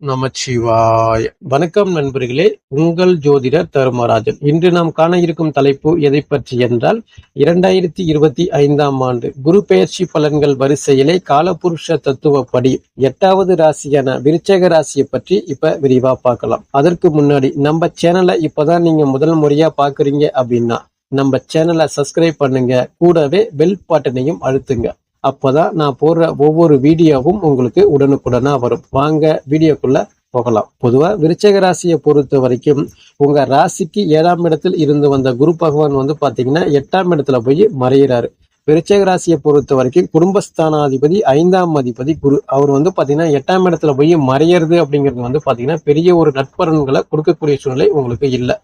நமச்சிவாய. வணக்கம் நண்பர்களே, உங்கள் ஜோதிடர் தர்மராஜன். இன்று நாம் காண இருக்கும் தலைப்பு எதை பற்றி என்றால் 2025ஆம் ஆண்டு குரு பெயர்ச்சி பலன்கள் வரிசையிலே காலபுருஷ தத்துவப்படி 8வது ராசியான விருச்சக ராசியை பற்றி இப்ப விரிவா பார்க்கலாம். அதற்கு முன்னாடி நம்ம சேனலை இப்பதான் நீங்க முதல் முறையா பாக்குறீங்க அப்படின்னா நம்ம சேனலை சப்ஸ்கிரைப் பண்ணுங்க, கூடவே பெல் பட்டனையும் அழுத்துங்க. அப்பதான் நான் போடுற ஒவ்வொரு வீடியோவும் உங்களுக்கு உடனுக்குடனா வரும். வாங்க வீடியோக்குள்ள போகலாம். பொதுவா விருச்சக ராசியை பொறுத்த வரைக்கும் உங்க ராசிக்கு 7ஆம் இடத்தில் இருந்து வந்த குரு பகவான் பாத்தீங்கன்னா 8ஆம் இடத்துல போய் மறையிறாரு. விருச்சக ராசியை பொறுத்த வரைக்கும் குடும்பஸ்தானாதிபதி 5ஆம் அதிபதி குரு. அவர் பாத்தீங்கன்னா 8ஆம் இடத்துல போய் மறையிறது அப்படிங்கிறது பாத்தீங்கன்னா பெரிய ஒரு நட்பலன்களை கொடுக்கக்கூடிய சூழ்நிலை உங்களுக்கு இல்லை.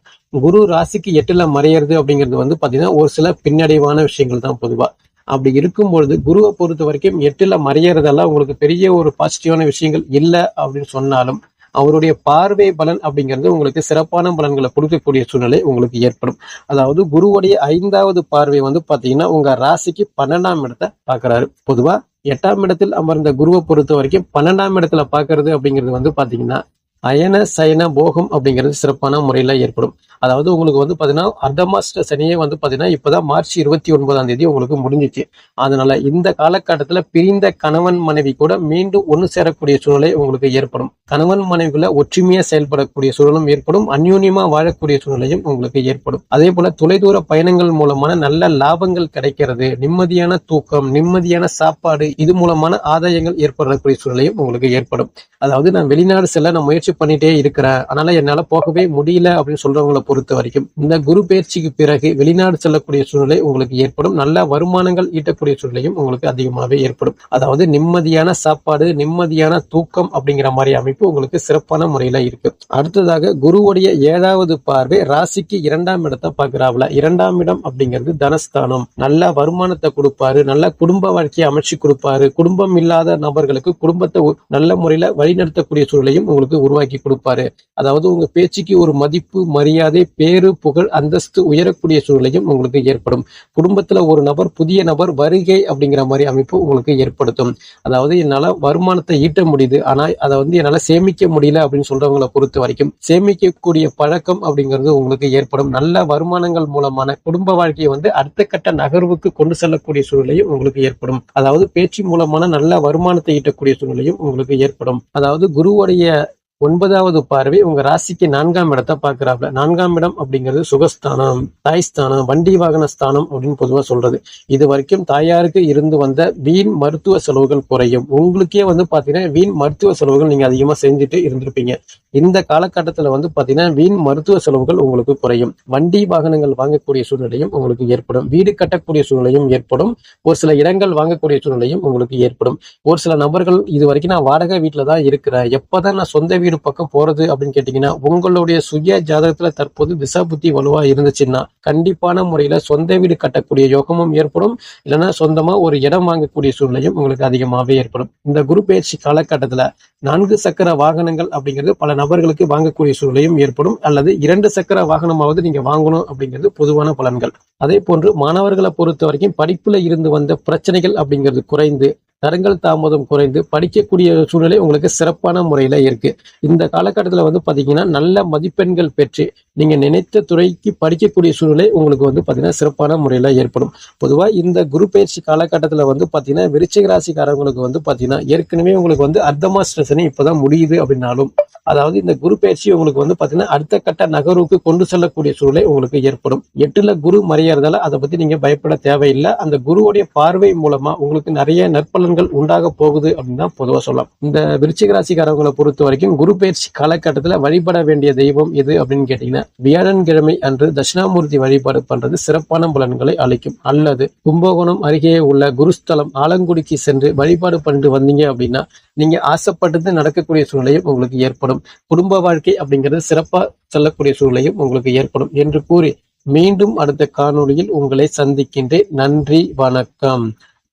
குரு ராசிக்கு 8ல மறையிறது அப்படிங்கிறது பாத்தீங்கன்னா ஒரு சில பின்னடைவான விஷயங்கள் தான் பொதுவா. அப்படி இருக்கும்பொழுது குருவை பொறுத்த வரைக்கும் 8ல மறையறதெல்லாம் உங்களுக்கு பெரிய ஒரு பாசிட்டிவான விஷயங்கள் இல்லை அப்படின்னு சொன்னாலும் அவருடைய பார்வை பலன் அப்படிங்கிறது உங்களுக்கு சிறப்பான பலன்களை கொடுக்கக்கூடிய சூழ்நிலை உங்களுக்கு ஏற்படும். அதாவது குருவுடைய 5வது பார்வை பாத்தீங்கன்னா உங்க ராசிக்கு 12ஆம் இடத்தை பாக்குறாரு. பொதுவா 8ஆம் இடத்தில் அமர்ந்த குருவை பொறுத்த வரைக்கும் 12ஆம் இடத்துல பாக்குறது அப்படிங்கிறது பாத்தீங்கன்னா அயன சயன போகம் அப்படிங்கிறது சிறப்பான முறையில ஏற்படும். அதாவது உங்களுக்கு பாத்தீங்கன்னா அர்த்தமாஸ்ட சனியே பாத்தீங்கன்னா இப்பதான் மார்ச் 29ஆம் தேதி உங்களுக்கு முடிஞ்சிச்சு. அதனால இந்த காலகட்டத்துல பிரிந்த கணவன் மனைவி கூட மீண்டும் ஒண்ணு சேரக்கூடிய சூழ்நிலை உங்களுக்கு ஏற்படும். கணவன் மனைவிக்குள்ள ஒற்றுமையா செயல்படக்கூடிய சூழலும் ஏற்படும். அந்யூன்யமா வாழக்கூடிய சூழ்நிலையும் உங்களுக்கு ஏற்படும். அதே போல தொலைதூர பயணங்கள் மூலமான நல்ல லாபங்கள் கிடைக்கிறது, நிம்மதியான தூக்கம், நிம்மதியான சாப்பாடு, இது மூலமான ஆதாயங்கள் ஏற்படக்கூடிய சூழ்நிலையும் உங்களுக்கு ஏற்படும். அதாவது நான் வெளிநாடு செல்ல நான் முயற்சி பண்ணிட்டே இருக்கிறேன், அதனால என்னால போகவே முடியல அப்படின்னு சொல்றவங்களை பொறுத்த வரைக்கும் இந்த குரு பயிற்சிக்கு பிறகு வெளிநாடு செல்லக்கூடிய சூழ்நிலை உங்களுக்கு ஏற்படும். நல்ல வருமானங்கள் ஈட்டக்கூடிய சூழ்நிலையும் உங்களுக்கு அதிகமாகவே ஏற்படும். அதாவது நிம்மதியான சாப்பாடு, நிம்மதியான தூக்கம் அப்படிங்கிற மாதிரி அமைப்பு உங்களுக்கு சிறப்பான முறையில இருக்கு. அடுத்ததாக குருவுடைய 7வது பார்வை ராசிக்கு 2ஆம் இடத்தை பாக்குறாப்ல. 2ஆம் இடம் அப்படிங்கிறது தனஸ்தானம். நல்ல வருமானத்தை கொடுப்பாரு, நல்ல குடும்ப வாழ்க்கையை அமைச்சு கொடுப்பாரு. குடும்பம் இல்லாத நபர்களுக்கு குடும்பத்தை நல்ல முறையில வழிநடத்தக்கூடிய சூழலையும் உங்களுக்கு உருவாக்கி கொடுப்பாரு. அதாவது உங்க பேச்சுக்கு ஒரு மதிப்பு, மரியாதை, பேரு, புகழ், அந்தஸ்து உயரக்கூடிய சூழ்நிலையும் உங்களுக்கு ஏற்படும். குடும்பத்துல ஒரு நபர், புதிய நபர் வருகை அப்படிங்கிற மாதிரி அமைப்பு உங்களுக்கு ஏற்படுத்தும். அதாவது என்னால வருமானத்தை ஈட்ட முடியுது, ஆனா அதை என்னால சேமிக்க முடியல அப்படின்னு சொல்றவங்களை பொறுத்த வரைக்கும் சேமிக்கக்கூடிய பழக்கம் அப்படிங்கிறது உங்களுக்கு ஏற்படும். நல்ல வருமானங்கள் மூலமான குடும்ப வாழ்க்கையை அடுத்த கட்ட நகர்வுக்கு கொண்டு செல்லக்கூடிய சூழ்நிலையும் உங்களுக்கு ஏற்படும். அதாவது பேச்சு மூலமான நல்ல வருமானத்தை ஈட்டக்கூடிய சூழ்நிலையும் உங்களுக்கு ஏற்படும். அதாவது குருவுடைய 9வது பார்வை உங்க ராசிக்கு 4ஆம் இடத்தை பாக்குறாப்ல. 4ஆம் இடம் அப்படிங்கிறது சுகஸ்தானம், தாய்ஸ்தானம், வண்டி வாகன ஸ்தானம் அப்படின்னு பொதுவா சொல்றது. இது வரைக்கும் தாயாருக்கு இருந்து வந்த வீண் மருத்துவ செலவுகள் குறையும். உங்களுக்கே பாத்தீங்கன்னா வீண் மருத்துவ செலவுகள் நீங்க அதிகமா செஞ்சுட்டு இருந்திருப்பீங்க. இந்த காலகட்டத்துல பாத்தீங்கன்னா வீண் மருத்துவ செலவுகள் உங்களுக்கு குறையும். வண்டி வாகனங்கள் வாங்கக்கூடிய சூழ்நிலையும் உங்களுக்கு ஏற்படும். வீடு கட்டக்கூடிய சூழ்நிலையும் ஏற்படும். ஒரு சில இடங்கள் வாங்கக்கூடிய சூழ்நிலையும் உங்களுக்கு ஏற்படும். ஒரு சில நபர்கள் இது வரைக்கும் நான் வாடகை வீட்டுலதான் இருக்கிறேன், எப்பதான் நான் சொந்த வீடு பக்கம் போறது அப்படின்னு கேட்டீங்கன்னா உங்களுடைய சுய ஜாதகத்துல தற்போது திசா புத்தி வலுவா இருந்துச்சுன்னா கண்டிப்பான முறையில சொந்த வீடு கட்டக்கூடிய யோகமும் ஏற்படும். இல்லைன்னா சொந்தமா ஒரு இடம் வாங்கக்கூடிய சூழ்நிலையும் உங்களுக்கு அதிகமாகவே ஏற்படும். இந்த குரு பயிற்சி காலகட்டத்துல 4 சக்கர வாகனங்கள் அப்படிங்கிறது பல நபர்களுக்கு வாங்கக்கூடிய சூழ்நிலையும் ஏற்படும். அல்லது 2 சக்கர வாகனமாவது நீங்க வாங்கணும் அப்படிங்கிறது பொதுவான பலன்கள். அதே போன்று மாணவர்களை பொறுத்த வரைக்கும் படிப்புல இருந்து வந்த பிரச்சனைகள் அப்படிங்கிறது குறைந்து, தரங்கள் தாமதம் குறைந்து படிக்கக்கூடிய சூழ்நிலை உங்களுக்கு சிறப்பான முறையில இருக்கு. இந்த காலகட்டத்துல பாத்தீங்கன்னா நல்ல மதிப்பெண்கள் பெற்று நீங்க நினைத்த துறைக்கு படிக்கக்கூடிய சூழ்நிலை உங்களுக்கு பாத்தீங்கன்னா சிறப்பான முறையில ஏற்படும். பொதுவா இந்த குரு பயிற்சி காலகட்டத்துல பாத்தீங்கன்னா விருச்சிக ராசிக்காரங்களுக்கு பாத்தீங்கன்னா ஏற்கனவே உங்களுக்கு அர்த்தமாஸ்ட சனி இப்பதான் முடியுது அப்படின்னாலும், அதாவது இந்த குரு பயிற்சி உங்களுக்கு பாத்தீங்கன்னா அடுத்த கட்ட நகர்வுக்கு கொண்டு செல்லக்கூடிய சூழ்நிலை உங்களுக்கு ஏற்படும். 8ல குரு மறையறதால அதை பத்தி நீங்க பயப்பட தேவையில்லை. அந்த குருவுடைய பார்வை மூலமா உங்களுக்கு நிறைய நற்பலன்கள் உண்டாக போகுது அப்படின்னு தான் பொதுவா சொல்லலாம். இந்த விருச்சிக ராசிக்காரங்களை பொறுத்த வரைக்கும் குரு பயிற்சி காலகட்டத்துல வழிபட வேண்டிய தெய்வம் எது அப்படின்னு கேட்டீங்கன்னா வியாழன்கிழமை அன்று தட்சிணாமூர்த்தி வழிபாடு பண்றது சிறப்பான பலன்களை அளிக்கும். அல்லது கும்பகோணம் அருகே உள்ள குருஸ்தலம் ஆலங்குடிக்கு சென்று வழிபாடு பண்ணிட்டு வந்தீங்க அப்படின்னா நீங்க ஆசைப்பட்டது நடக்கக்கூடிய சூழ்நிலையும் உங்களுக்கு ஏற்படும். குடும்ப வாழ்க்கை அப்படிங்கிறது சிறப்பா செல்லக்கூடிய சூழ்நிலையும் உங்களுக்கு ஏற்படும் என்று கூறி மீண்டும் அடுத்த காணொளியில் உங்களை சந்திக்கின்றேன். நன்றி, வணக்கம்.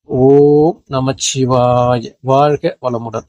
ஓம் நமச்சிவாய. வாழ்க வளமுடன்.